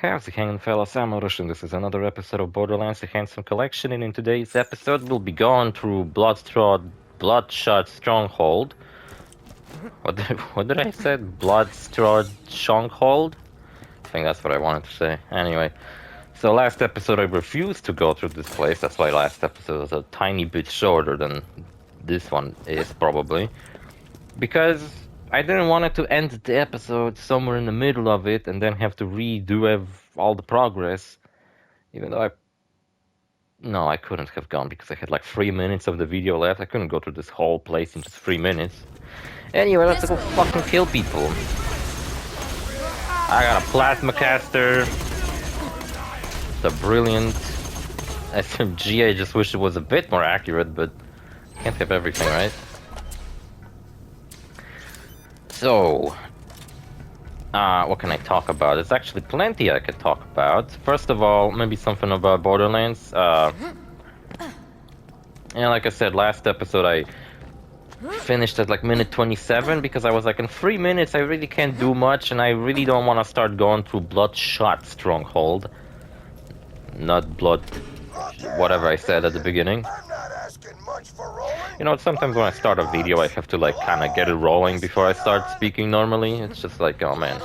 How's it hanging, fellas? I'm OrosZ, and this is another episode of Borderlands The Handsome Collection, and in today's episode we'll be going through Bloodshot Stronghold. What did I say? Bloodshot Stronghold? I think that's what I wanted to say. Anyway, so last episode I refused to go through this place, that's why last episode was a tiny bit shorter than this one is, probably. Because I didn't want it to end the episode somewhere in the middle of it and then have to redo all the progress. Even though no, I couldn't have gone because I had like 3 minutes of the video left. I couldn't go through this whole place in just 3 minutes. Anyway, let's go fucking kill people. I got a plasma caster. It's a brilliant SMG. I just wish it was a bit more accurate, but can't have everything, right? So, what can I talk about? There's actually plenty I could talk about. First of all, maybe something about Borderlands. And like I said, last episode I finished at like minute 27 because I was like, in 3 minutes I really can't do much, and I really don't want to start going through Bloodshot Stronghold. Not blood... whatever I said at the beginning. You know, sometimes when I start a video I have to like kind of get it rolling before I start speaking normally. It's just like, oh man.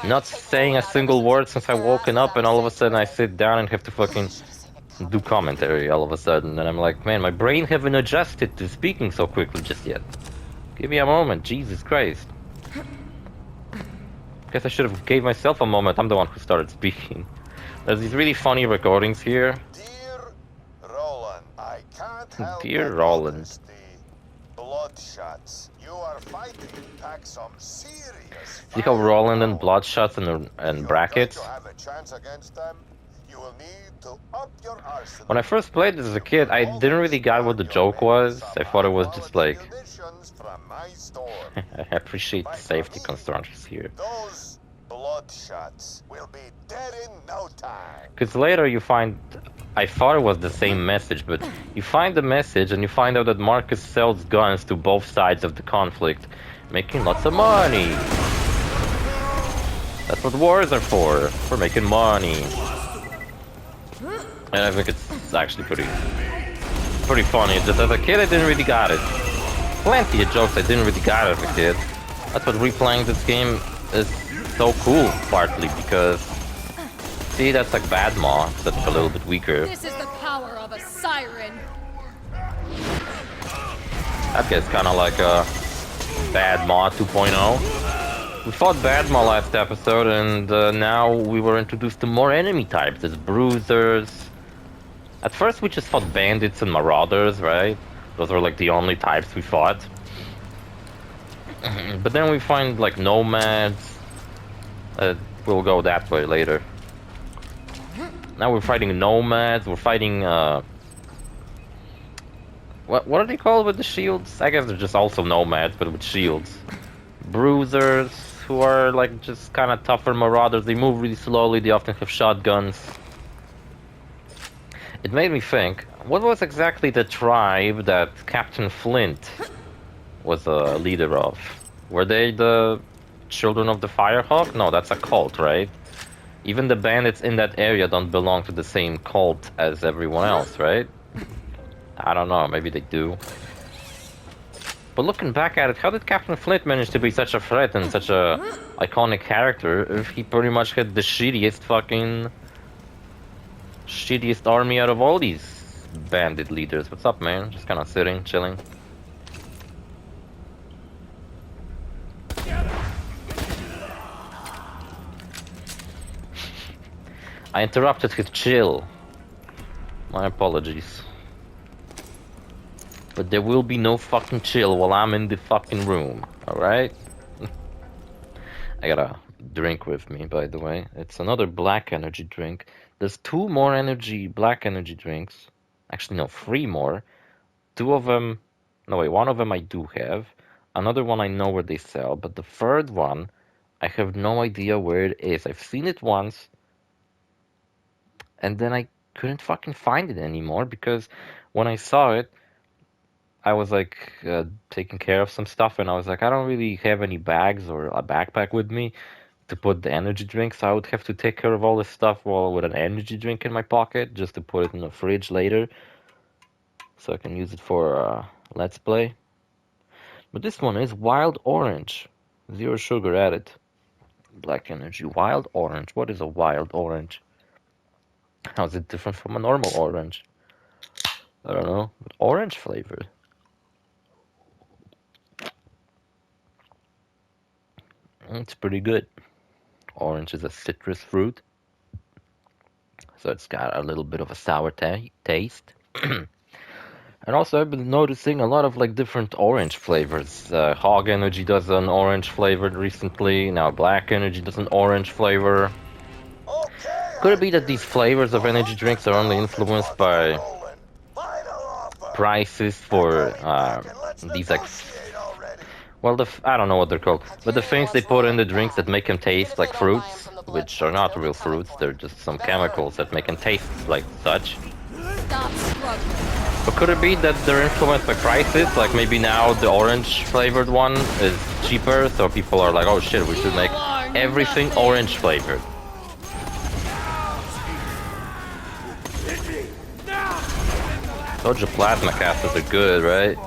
Not saying a single word since I woken up, and all of a sudden I sit down and have to fucking do commentary all of a sudden, and I'm like, man, my brain haven't adjusted to speaking so quickly just yet. Give me a moment, Jesus Christ. Guess I should have gave myself a moment. I'm the one who started speaking. There's these really funny recordings here. Dear Roland, I can't help Dear but Roland. notice the bloodshots. You are fighting pack some serious. See how Roland and Bloodshots and brackets? To have a chance against them, you will need to up your arsenal. When I first played this as a kid, I didn't really get what the joke was. I thought it was just like... I appreciate the safety constructions here. Those bloodshots will be dead in no time. Because later you find... I thought it was the same message, but you find the message and you find out that Marcus sells guns to both sides of the conflict, making lots of money. That's what wars are for making money. And I think it's actually pretty funny. Just as a kid, I didn't really got it. Plenty of jokes I didn't really got as a kid. That's what replaying this game is so cool, partly because... See, that's like Bad Maw, except a little bit weaker. This is the power of a siren. That guy's kind of like a Bad Maw 2.0. We fought Bad Maw last episode, and now we were introduced to more enemy types. There's bruisers. At first we just fought bandits and marauders, right? Those were like the only types we fought. But then we find like nomads. We'll go that way later. Now we're fighting nomads, we're fighting, what are they called with the shields? I guess they're just also nomads, but with shields. Bruisers, who are like just kind of tougher marauders. They move really slowly, they often have shotguns. It made me think, what was exactly the tribe that Captain Flint was a leader of? Were they the Children of the Firehawk? No, that's a cult, right? Even the bandits in that area don't belong to the same cult as everyone else, right? I don't know, maybe they do. But looking back at it, how did Captain Flint manage to be such a threat and such a iconic character if he pretty much had the shittiest army out of all these bandit leaders? What's up, man? Just kind of sitting, chilling. I interrupted his chill. My apologies. But there will be no fucking chill while I'm in the fucking room, alright? I got a drink with me, by the way. It's another black energy drink. There's 2 more black energy drinks. Actually, no, 3 more. 2 of them... No, wait, 1 of them I do have. Another one I know where they sell, but the 3rd one, I have no idea where it is. I've seen it once, and then I couldn't fucking find it anymore, because when I saw it, I was like taking care of some stuff, and I was like, I don't really have any bags or a backpack with me. to put the energy drinks. I would have to take care of all this stuff while with an energy drink in my pocket, just to put it in the fridge later, so I can use it for Let's Play. But this one is wild orange, 0 sugar added. Black energy, wild orange. What is a wild orange? How's it different from a normal orange? I don't know. But orange flavored. It's pretty good. Orange is a citrus fruit, so it's got a little bit of a sour taste. And also, I've been noticing a lot of like different orange flavors. Hog Energy does an orange flavored recently. Now Black Energy does an orange flavor. Okay, Could it be that these flavors of energy drinks are only influenced by Roland. Final offer. prices for these like, well, I don't know what they're called, but the things they put in the drinks that make them taste like fruits, which are not real fruits. They're just some chemicals that make them taste like such. Stop struggling. But could it be that they're influenced by prices? Like maybe now the orange flavored one is cheaper, so people are like, oh shit, we should make everything orange flavored. Told you plasma casters are good, right?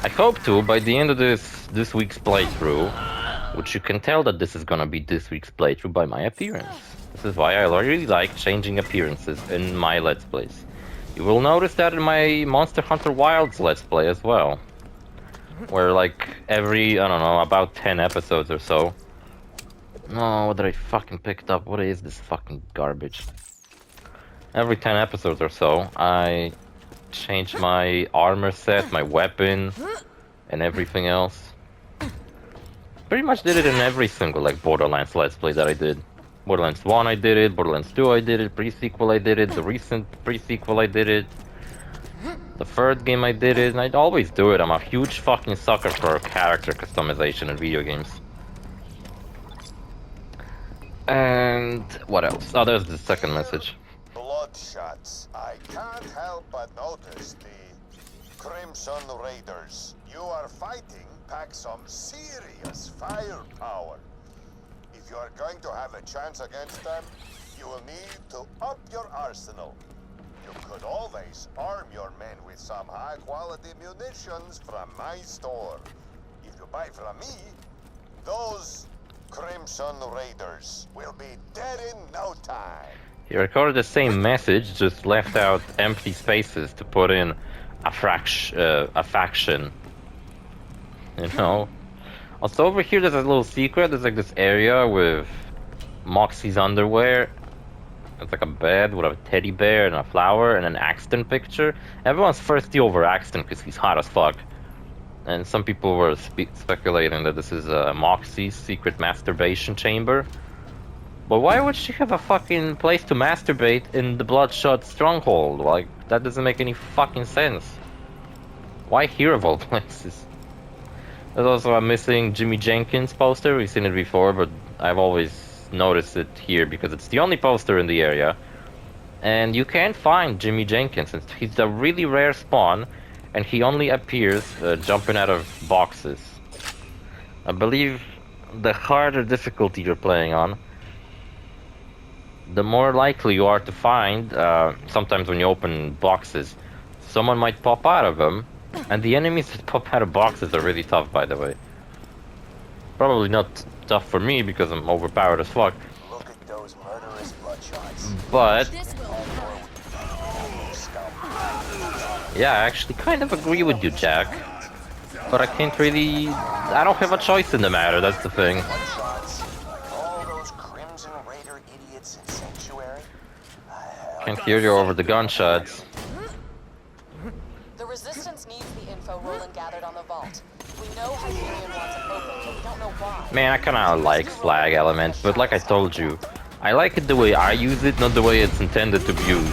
I hope to, by the end of this week's playthrough, which you can tell that this is gonna be this week's playthrough by my appearance. This is why I really like changing appearances in my Let's Plays. You will notice that in my Monster Hunter Wilds Let's Play as well. Where like every, I don't know, about 10 episodes or so. No, what did I fucking picked up? What is this fucking garbage? Every 10 episodes or so, I change my armor set, my weapon, and everything else. Pretty much did it in every single like Borderlands Let's Play that I did. Borderlands 1 I did it, Borderlands 2 I did it, pre-sequel I did it, the recent pre-sequel I did it, the third game I did it, and I'd always do it. I'm a huge fucking sucker for character customization in video games. And what else? Oh, there's the second message. Bloodshots. I can't help but notice the Crimson Raiders. You are fighting pack some serious firepower. If you are going to have a chance against them, you will need to up your arsenal. You could always arm your men with some high-quality munitions from my store. If you buy from me, those Crimson Raiders will be dead in no time. He recorded the same message, just left out empty spaces to put in a faction. You know? Also over here there's a little secret. There's like this area with Moxie's underwear. It's like a bed with a teddy bear and a flower and an Axton picture. Everyone's thirsty over Axton because he's hot as fuck. And some people were speculating that this is Moxie's secret masturbation chamber. But why would she have a fucking place to masturbate in the Bloodshot stronghold? Like, that doesn't make any fucking sense. Why here of all places? There's also a missing Jimmy Jenkins poster. We've seen it before, but I've always noticed it here because it's the only poster in the area. And you can't find Jimmy Jenkins. He's a really rare spawn, and he only appears jumping out of boxes. I believe the harder difficulty you're playing on, the more likely you are to find, sometimes when you open boxes, someone might pop out of them. And the enemies that pop out of boxes are really tough, by the way. Probably not tough for me because I'm overpowered as fuck. Look at those murderous bloodshots. But This will yeah, I actually kind of agree with you, Jack. But I can't really... I don't have a choice in the matter, that's the thing. Bloodshots, like all those Crimson Raider idiots in Sanctuary. Can't hear you over the gunshots. The Resistance needs the info Roland gathered on the vault. We know Hyperion wants it open, but we don't know why. Man, I kinda like flag elements, but like I told you, I like it the way I use it, not the way it's intended to be used.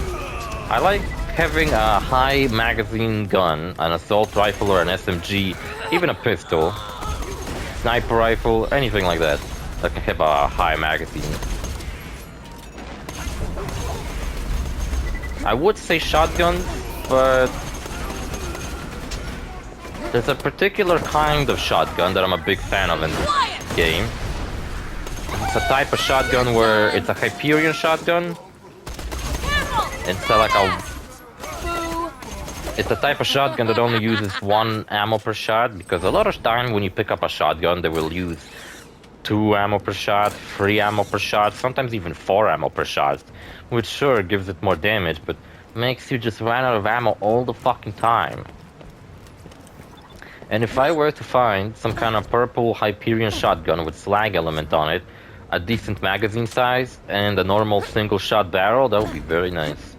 I like having a high magazine gun, an assault rifle or an SMG, even a pistol, sniper rifle, anything like that that can have a high magazine. I would say shotguns, but There's a particular kind of shotgun that I'm a big fan of in this game. It's a type of shotgun where it's a Hyperion shotgun. It's like a... It's a type of shotgun that only uses 1 ammo per shot, because a lot of time when you pick up a shotgun, they will use 2 ammo per shot, 3 ammo per shot, sometimes even 4 ammo per shot, which sure gives it more damage, but makes you just run out of ammo all the fucking time. And if I were to find some kind of purple Hyperion shotgun with slag element on it, a decent magazine size, and a normal single shot barrel, that would be very nice.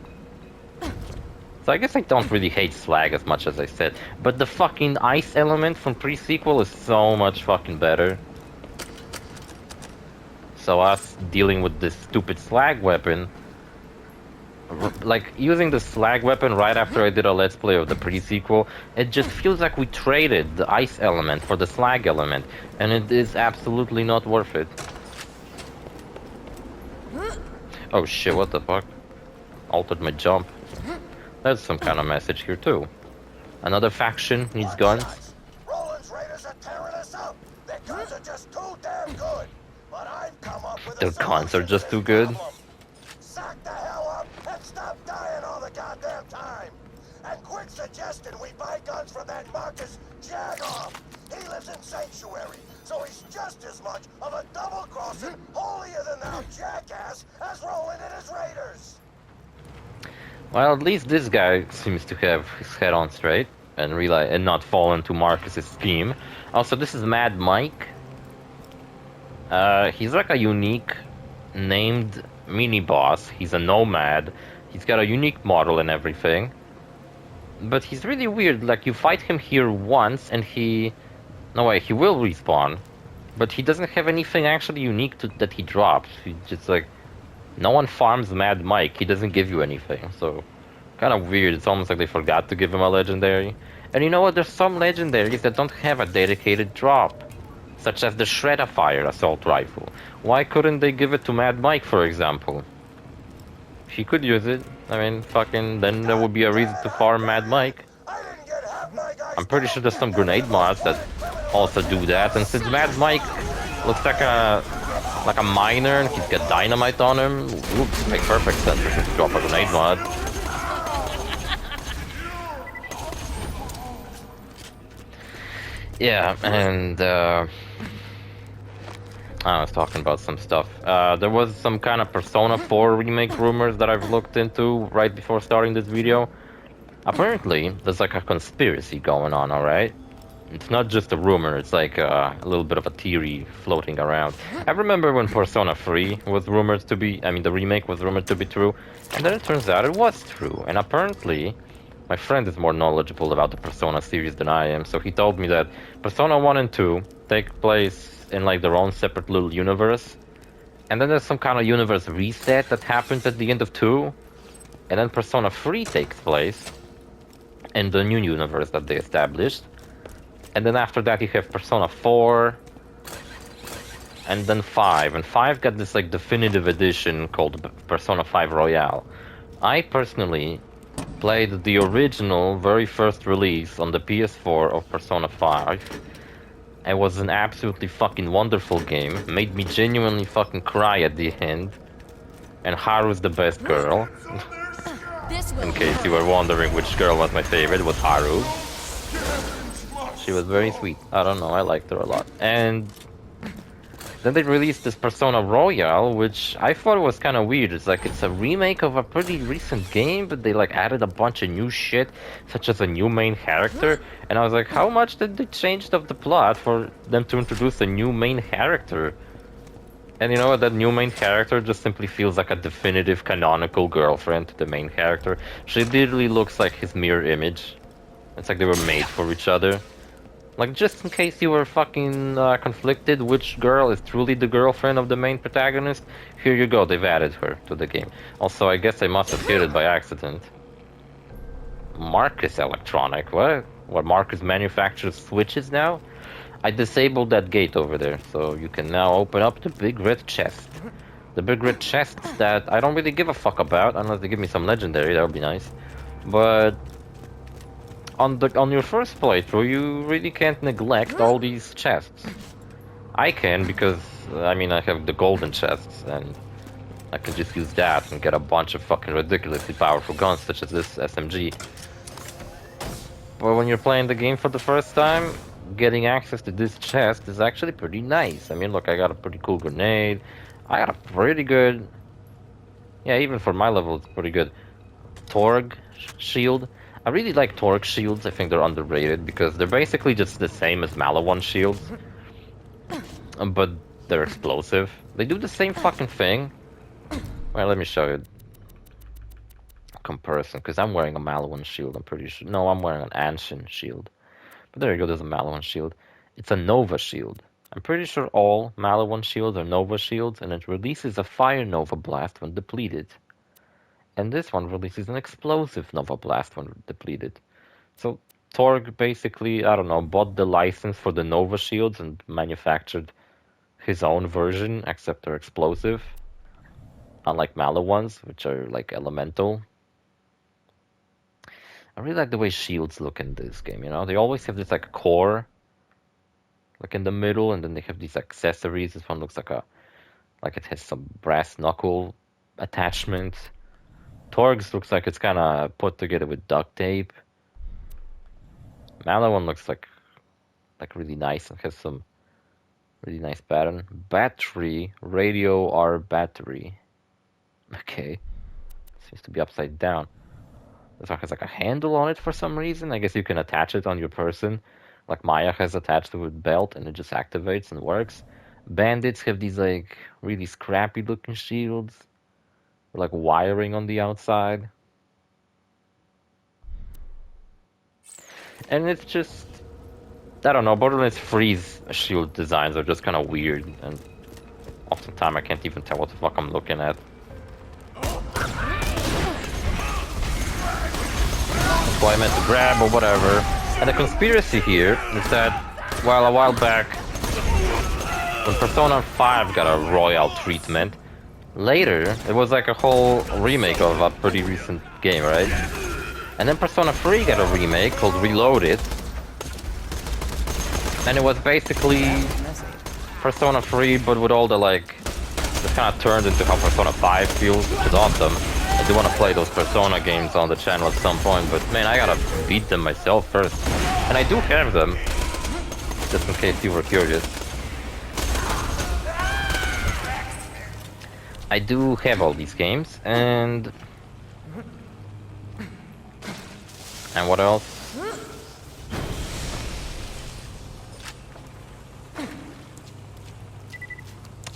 So I guess I don't really hate slag as much as I said, but the fucking ice element from pre-sequel is so much fucking better. So us dealing with this stupid slag weapon, like using the slag weapon right after I did a let's play of the pre-sequel, it just feels like we traded the ice element for the slag element, and it is absolutely not worth it. Oh shit, what the fuck? Altered my jump. There's some kind of message here too. Another faction needs guns. Roland's raiders are tearing us up. Their guns are just too damn good. But I've come up with Their guns are just too good. Sack the hell up and stop dying all the goddamn time. And quit suggesting we buy guns from that Marcus Jagoff. He lives in Sanctuary, so he's just as much of a double-crossing, holier-than-thou jackass as Roland and his raiders. Well, at least this guy seems to have his head on straight and realize and not fall into Marcus's scheme. Also, this is Mad Mike. He's like a unique named mini-boss. He's a nomad. He's got a unique model and everything. But he's really weird. Like, you fight him here once and he... No way, he will respawn. But he doesn't have anything actually unique that he drops. He just like... No one farms Mad Mike. He doesn't give you anything. So, kind of weird. It's almost like they forgot to give him a legendary. And you know what? There's some legendaries that don't have a dedicated drop. Such as the Shred-a-Fire assault rifle. Why couldn't they give it to Mad Mike, for example? He could use it. I mean, fucking, then there would be a reason to farm Mad Mike. I'm pretty sure there's some grenade mods that also do that. And since Mad Mike looks like a miner and he's got dynamite on him, would make perfect sense for him to drop a grenade mod. Yeah, and I was talking about some stuff. There was some kind of Persona 4 remake rumors that I've looked into right before starting this video. Apparently, there's like a conspiracy going on, alright? It's not just a rumor, it's like a little bit of a theory floating around. I remember when Persona 3 was rumored to be, I mean the remake was rumored to be true, and then it turns out it was true. And apparently, my friend is more knowledgeable about the Persona series than I am, so he told me that Persona 1 and 2 take place in like their own separate little universe. And then there's some kind of universe reset that happens at the end of 2. And then Persona 3 takes place in the new universe that they established. And then after that you have Persona 4, and then 5. And 5 got this like definitive edition called Persona 5 Royale. I personally played the original, very first release on the PS4 of Persona 5. It was an absolutely fucking wonderful game. Made me genuinely fucking cry at the end. And Haru's the best girl. In case you were wondering which girl was my favorite, it was Haru. She was very sweet. I don't know, I liked her a lot. And then they released this Persona Royale, which I thought was kind of weird. It's like it's a remake of a pretty recent game, but they like added a bunch of new shit, such as a new main character. And I was like, how much did they change of the plot for them to introduce a new main character? And you know what, that new main character just simply feels like a definitive canonical girlfriend to the main character. She literally looks like his mirror image. It's like they were made for each other. Like, just in case you were fucking conflicted which girl is truly the girlfriend of the main protagonist, here you go, they've added her to the game. Also, I guess I must have hit it by accident. Marcus Electronic, what? What, Marcus manufactures switches now? I disabled that gate over there, so you can now open up the big red chest. The big red chest that I don't really give a fuck about, unless they give me some legendary, that would be nice. But on your first playthrough, you really can't neglect all these chests. I can because I mean I have the golden chests and I can just use that and get a bunch of fucking ridiculously powerful guns such as this SMG. But when you're playing the game for the first time, getting access to this chest is actually pretty nice. I mean, look, I got a pretty cool grenade. I got a pretty good... Yeah, even for my level, it's pretty good. Torg shield. I really like Torg shields. I think they're underrated because they're basically just the same as Malawan shields. But they're explosive. They do the same fucking thing. Well, let me show you comparison, because I'm wearing a Malawan shield, I'm pretty sure. No, I'm wearing an Ancient shield. But there you go, there's a Malawan shield. It's a Nova shield. I'm pretty sure all Malawan shields are Nova shields, and it releases a Fire Nova Blast when depleted. And this one releases an Explosive Nova Blast when depleted. So Torg basically, I don't know, bought the license for the Nova shields and manufactured his own version, except they're explosive. Unlike Malawans, which are like elemental. I really like the way shields look in this game, you know? They always have this like core like in the middle, and then they have these accessories. This one looks like it has some brass knuckle attachments. Torg's looks like it's kinda put together with duct tape. Malawan looks like really nice and has some really nice pattern. Battery, radio R battery. Okay. Seems to be upside down. This one has like a handle on it for some reason. I guess you can attach it on your person. Like Maya has attached to a belt and it just activates and works. Bandits have these like really scrappy looking shields. Like wiring on the outside. And it's just... I don't know, Borderlands 3's shield designs are just kind of weird. And oftentimes I can't even tell what the fuck I'm looking at. Why I meant to grab or whatever. And the conspiracy here is that, well, a while back, when Persona 5 got a royal treatment, later it was like a whole remake of a pretty recent game, right? And then Persona 3 got a remake called Reloaded, and it was basically Persona 3, but with all the like, it kind of turned into how Persona 5 feels, which is awesome. I do want to play those Persona games on the channel at some point, but man, I gotta beat them myself first. And I do have them, just in case you were curious. I do have all these games, and what else?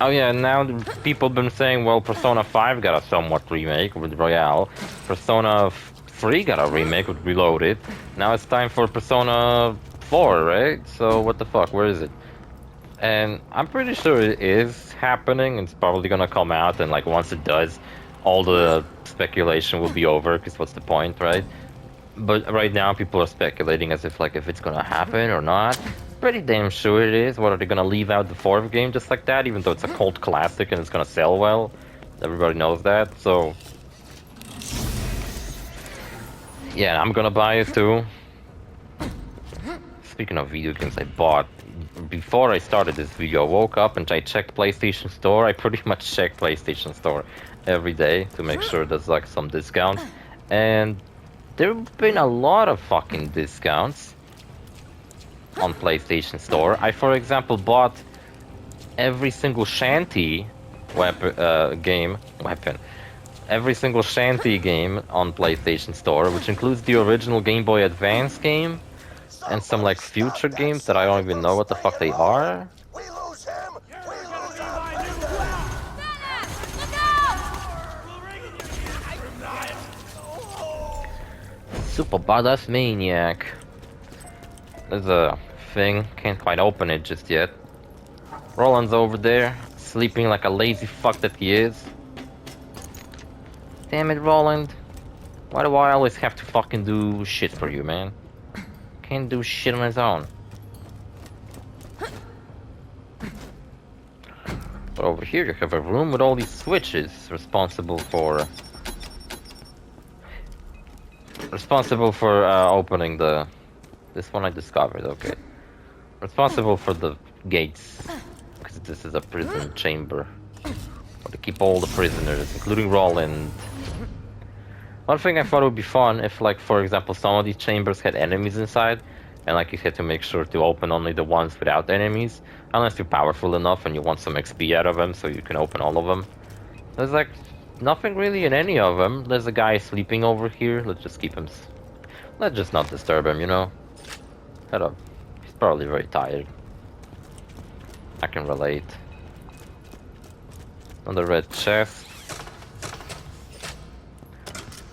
Oh yeah, now people have been saying, well, Persona 5 got a somewhat remake with Royale. Persona 3 got a remake with Reloaded. Now it's time for Persona 4, right? So what the fuck, where is it? And I'm pretty sure it is happening. It's probably gonna come out, and like once it does, all the speculation will be over, because what's the point, right? But right now people are speculating as if like if it's gonna happen or not. Pretty damn sure it is. What, are they gonna leave out the 4th game just like that, even though it's a cult classic and it's gonna sell well? Everybody knows that, so... Yeah, I'm gonna buy it too. Speaking of video games I bought, before I started this video, I woke up and I checked PlayStation Store. I pretty much check PlayStation Store every day to make sure there's like some discounts. And there have been a lot of fucking discounts on PlayStation Store. I, for example, bought every single Shanty game. Every single Shanty game on PlayStation Store, which includes the original Game Boy Advance game and some like future games that I don't even know what the fuck they are. We lose him! We lose him! Super badass maniac. There's a thing, can't quite open it just yet. Roland's over there, sleeping like a lazy fuck that he is. Damn it, Roland. Why do I always have to fucking do shit for you, man? Can't do shit on his own. But over here you have a room with all these switches responsible for opening the This one I discovered, okay. Responsible for the gates, because this is a prison chamber. To keep all the prisoners, including Roland. One thing I thought would be fun if, like, for example, some of these chambers had enemies inside, and like you had to make sure to open only the ones without enemies, unless you're powerful enough and you want some XP out of them, so you can open all of them. There's like nothing really in any of them. There's a guy sleeping over here. Let's just keep him. Let's just not disturb him, you know. Head up. He's probably very tired. I can relate. On the red chest.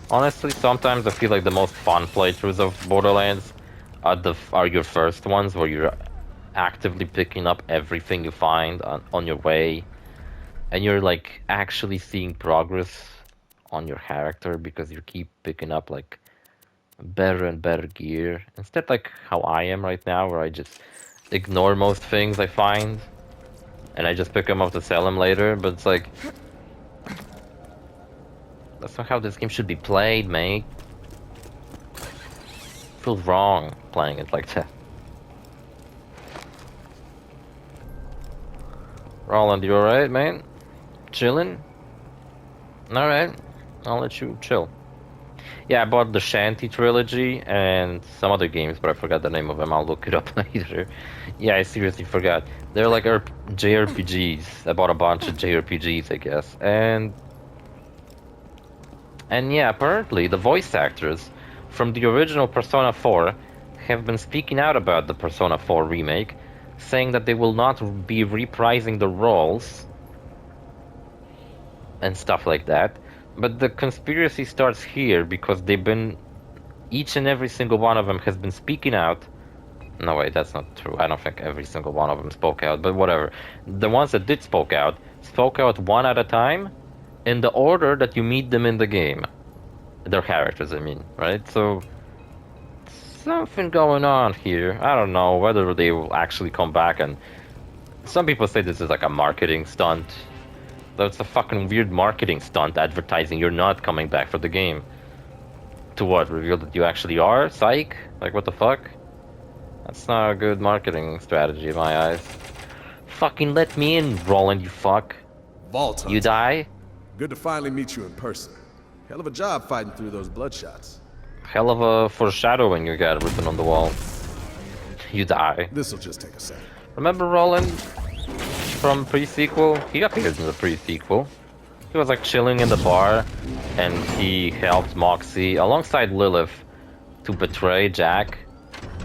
Honestly, sometimes I feel like the most fun playthroughs of Borderlands are your first ones, where you're actively picking up everything you find on your way, and you're like actually seeing progress on your character because you keep picking up like better and better gear, instead like how I am right now, where I just ignore most things I find. And I just pick them up to sell them later, but it's like... That's not how this game should be played, mate. Feels wrong playing it like that. Roland, you alright, man? Chilling? Alright, I'll let you chill. Yeah, I bought the Shanty trilogy and some other games, but I forgot the name of them. I'll look it up later. Yeah, I seriously forgot. They're like JRPGs. I bought a bunch of JRPGs, I guess. And yeah, apparently the voice actors from the original Persona 4 have been speaking out about the Persona 4 remake, saying that they will not be reprising the roles and stuff like that. But the conspiracy starts here because they've been... Each and every single one of them has been speaking out. No, wait, that's not true. I don't think every single one of them spoke out, but whatever. The ones that did spoke out one at a time in the order that you meet them in the game. Their characters, I mean, right? So, something going on here. I don't know whether they will actually come back, and... Some people say this is like a marketing stunt. That's a fucking weird marketing stunt, advertising you're not coming back for the game. To what? Reveal that you actually are? Psych? Like, what the fuck? That's not a good marketing strategy in my eyes. Fucking let me in, Roland, you fuck. Vault Hunter. You die? Good to finally meet you in person. Hell of a job fighting through those bloodshots. Hell of a foreshadowing you got written on the wall. You die. This'll just take a second. Remember Roland? From pre-sequel? He appeared in the pre-sequel. He was like chilling in the bar, and he helped Moxie alongside Lilith to betray Jack.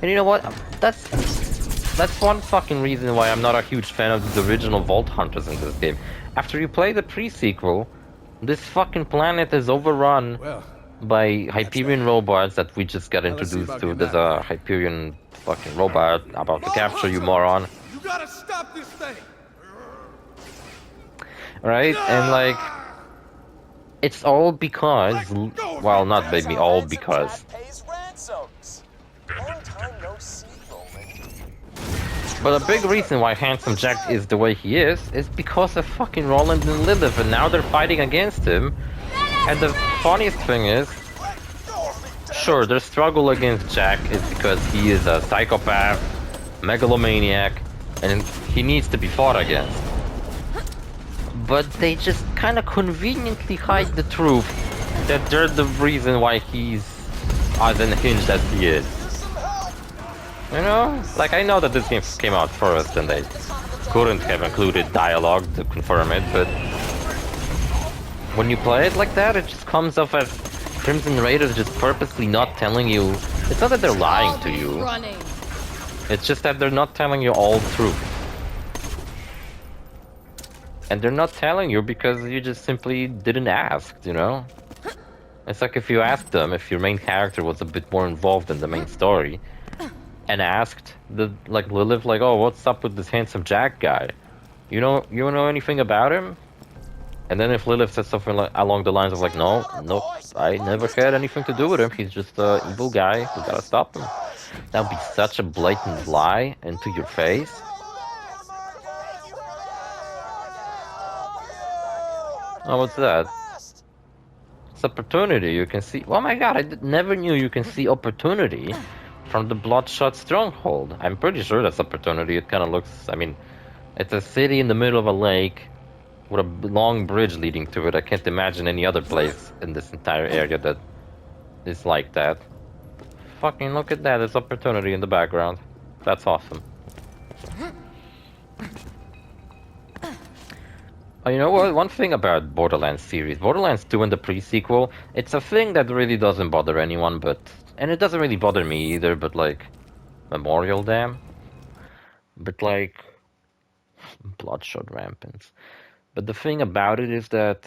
And you know what? That's one fucking reason why I'm not a huge fan of the original Vault Hunters in this game. After you play the pre-sequel, this fucking planet is overrun by Hyperion robots that we just got introduced to. There's a Hyperion fucking robot about to capture you, moron. You gotta stop this thing! Right? And like, it's all because, well, not maybe all because. But a big reason why Handsome Jack is the way he is because of fucking Roland and Lilith, and now they're fighting against him. And the funniest thing is, sure, their struggle against Jack is because he is a psychopath, megalomaniac, and he needs to be fought against. But they just kind of conveniently hide the truth that they're the reason why he's as unhinged as he is. You know? Like, I know that this game came out first and they couldn't have included dialogue to confirm it, but when you play it like that, it just comes off as Crimson Raiders just purposely not telling you. It's not that they're lying to you. It's just that they're not telling you all the truth. And they're not telling you because you just simply didn't ask, you know? It's like if you asked them if your main character was a bit more involved in the main story, and asked like Lilith, like, oh, what's up with this Handsome Jack guy? You don't know anything about him? And then if Lilith says something like, along the lines of like, no, I never had anything to do with him. He's just an evil guy. We gotta stop him. That would be such a blatant lie into your face. Oh, what's that? It's opportunity. You can see. Oh my god, I never knew you can see opportunity from the Bloodshot stronghold. I'm pretty sure that's Opportunity. It kind of looks... I mean, it's a city in the middle of a lake with a long bridge leading to it. I can't imagine any other place in this entire area that is like that. Fucking look at that, there's Opportunity in the background. That's awesome. Oh, you know what? One thing about Borderlands series, Borderlands 2 and the pre-sequel, it's a thing that really doesn't bother anyone, but... And it doesn't really bother me either, but like... Memorial Dam? But like... Bloodshot Rampants. But the thing about it is that...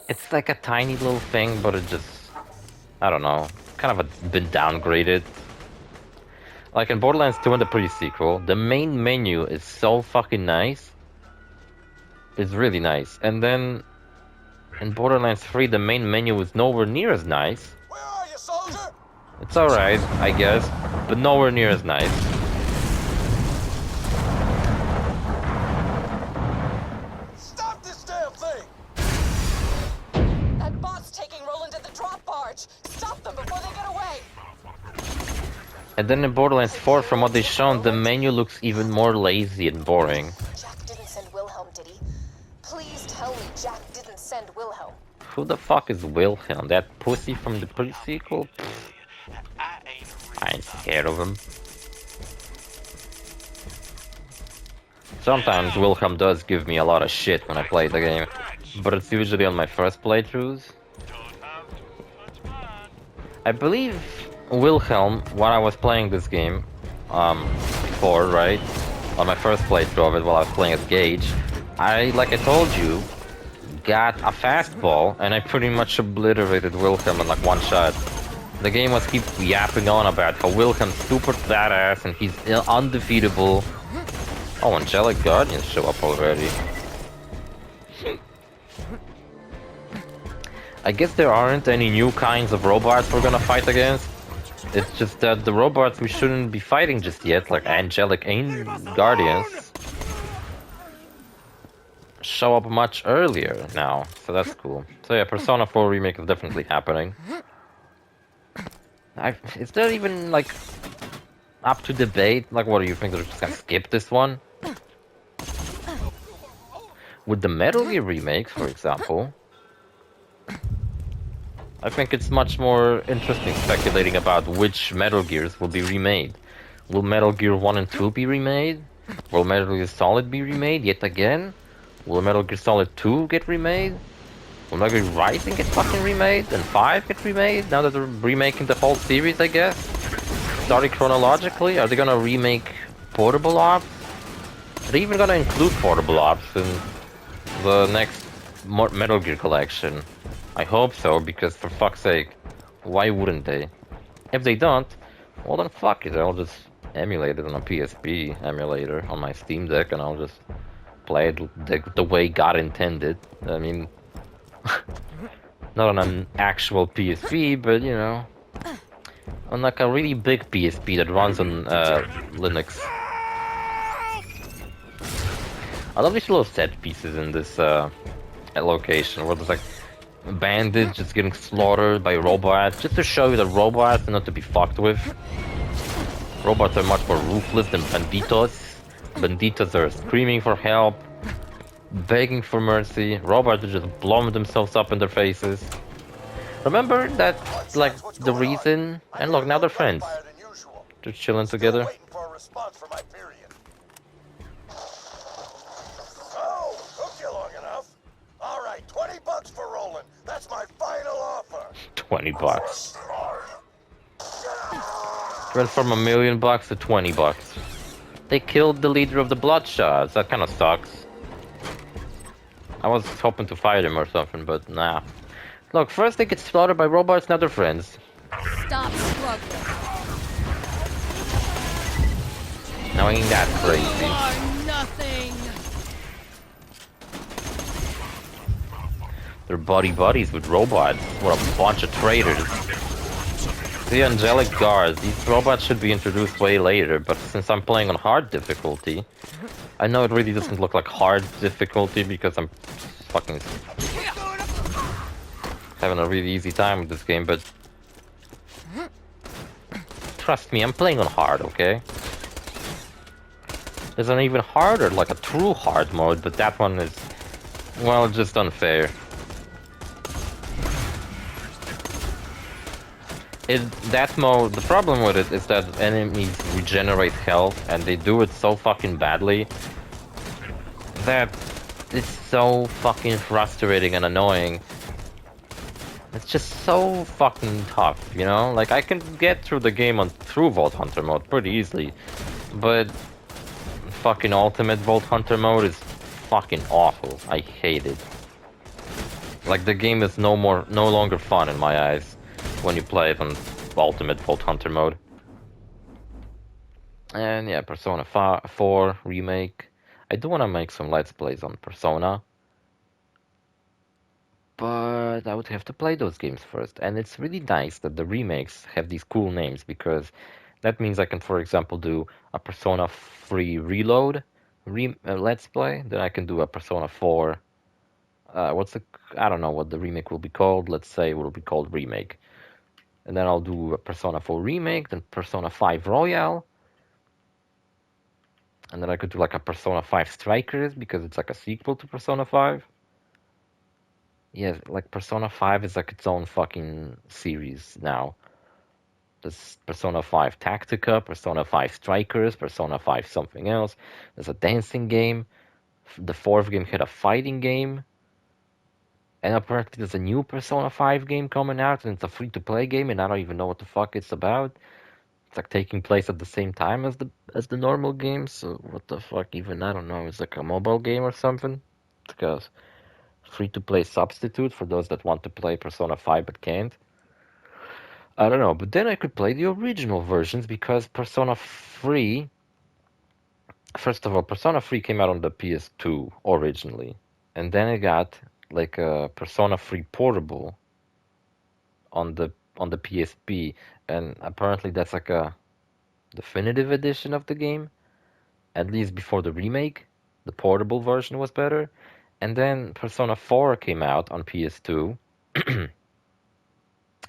It's like a tiny little thing, but it just... I don't know. Kind of been downgraded. Like in Borderlands 2 and the pre-sequel, the main menu is so fucking nice. It's really nice. And then in Borderlands 3, the main menu is nowhere near as nice. Where are you, soldier? It's alright, I guess, but nowhere near as nice. Stop this damn thing! That bot's taking Roland to the drop barge. Stop them before they get away. And then in Borderlands 4, from what they've shown, the menu looks even more lazy and boring. Jack didn't send Wilhelm, did he? Please tell me Jack didn't send Wilhelm. Who the fuck is Wilhelm? That pussy from the pre-sequel? I ain't scared of him. Sometimes Wilhelm does give me a lot of shit when I play the game, but it's usually on my first playthroughs. I believe Wilhelm, when I was playing this game, before, right? On my first playthrough of it while I was playing as Gage, like I told you, got a fastball, and I pretty much obliterated Wilhelm in like one shot. The game was keep yapping on about how Wilhelm's super badass and he's undefeatable. Oh, Angelic Guardians show up already. I guess there aren't any new kinds of robots we're gonna fight against. It's just that the robots we shouldn't be fighting just yet, like Angelic Guardians, show up much earlier now, so that's cool. So yeah, Persona 4 Remake is definitely happening. Is there even, like, up to debate? Like, what do you think, they're just gonna skip this one? With the Metal Gear remakes, for example, I think it's much more interesting speculating about which Metal Gears will be remade. Will Metal Gear 1 and 2 be remade? Will Metal Gear Solid be remade yet again? Will Metal Gear Solid 2 get remade? Will Metal Gear Rising get fucking remade? And 5 get remade? Now that they're remaking the whole series, I guess? Starting chronologically? Are they gonna remake Portable Ops? Are they even gonna include Portable Ops in the next Metal Gear collection? I hope so, because for fuck's sake, why wouldn't they? If they don't, well then fuck it, I'll just emulate it on a PSP emulator on my Steam Deck and I'll just play it the way God intended. I mean, not on an actual PSP, but you know, on like a really big PSP that runs on Linux. I love these little set pieces in this location where there's like bandits just getting slaughtered by robots, just to show you that robots are not to be fucked with. Robots are much more ruthless than banditos. Banditos are screaming for help, begging for mercy. Robots are just blowing themselves up in their faces. Remember that, like, the reason? And look, now they're friends. They're chilling together. Waiting for a response from Hyperion. Oh, took you long enough. All right, $20 for Roland. That's my final offer. 20 bucks. Went from $1 million to 20 bucks. They killed the leader of the Bloodshots. That kind of sucks. I was hoping to fight him or something, but nah. Look, first they get slaughtered by robots, now they're friends. Stop struggling. Now ain't that You crazy? are nothing. They're buddies with robots. What a bunch of traitors. The Angelic Guards, these robots should be introduced way later, but since I'm playing on hard difficulty, I know it really doesn't look like hard difficulty because I'm fucking having a really easy time with this game, but trust me, I'm playing on hard, okay? There's an even harder, like a true hard mode, but that one is, well, just unfair. That mode, the problem with it is that enemies regenerate health, and they do it so fucking badly that it's so fucking frustrating and annoying. It's just so fucking tough, you know? Like, I can get through the game through Vault Hunter mode pretty easily, but fucking Ultimate Vault Hunter mode is fucking awful. I hate it. Like, the game is no longer fun in my eyes when you play it on Ultimate Vault Hunter mode. And yeah, Persona 4 Remake. I do want to make some Let's Plays on Persona, but I would have to play those games first. And it's really nice that the remakes have these cool names, because that means I can, for example, do a Persona 3 Reload Let's Play. Then I can do a Persona 4. I don't know what the remake will be called. Let's say it will be called Remake. And then I'll do a Persona 4 Remake, then Persona 5 Royale. And then I could do like a Persona 5 Strikers, because it's like a sequel to Persona 5. Yeah, like Persona 5 is like its own fucking series now. There's Persona 5 Tactica, Persona 5 Strikers, Persona 5 something else. There's a dancing game. The fourth game had a fighting game. And apparently there's a new Persona 5 game coming out, and it's a free-to-play game, and I don't even know what the fuck it's about. It's like taking place at the same time as the normal game, so what the fuck even, I don't know, it's like a mobile game or something? It's like a free-to-play substitute for those that want to play Persona 5 but can't. I don't know, but then I could play the original versions, because Persona 3... First of all, Persona 3 came out on the PS2 originally, and then it got like a Persona 3 Portable on the PSP, and apparently that's like a definitive edition of the game, at least before the remake. The portable version was better, and then Persona 4 came out on PS2.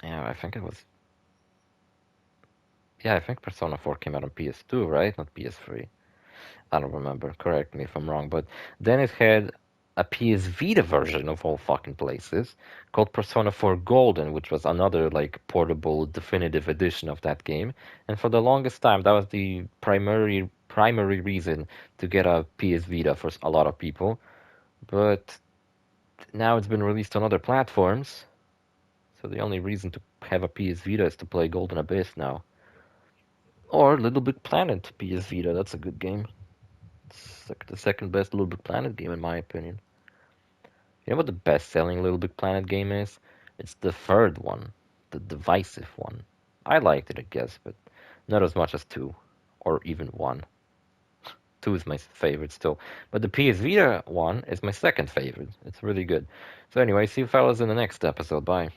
Yeah, I think it was. Yeah, I think Persona 4 came out on PS2, right? Not PS3. I don't remember. Correct me if I'm wrong. But then it had a PS Vita version of all fucking places called Persona 4 Golden, which was another like portable definitive edition of that game. And for the longest time, that was the primary reason to get a PS Vita for a lot of people. But now it's been released on other platforms, so the only reason to have a PS Vita is to play Golden Abyss now. Or Little Big Planet PS Vita. That's a good game. It's like the second best Little Big Planet game in my opinion. You know what the best-selling Little Big Planet game is? It's the third one, the Divisive one. I liked it, I guess, but not as much as 2, or even 1. 2 is my favorite still, but the PS Vita one is my second favorite. It's really good. So anyway, see you fellas in the next episode. Bye.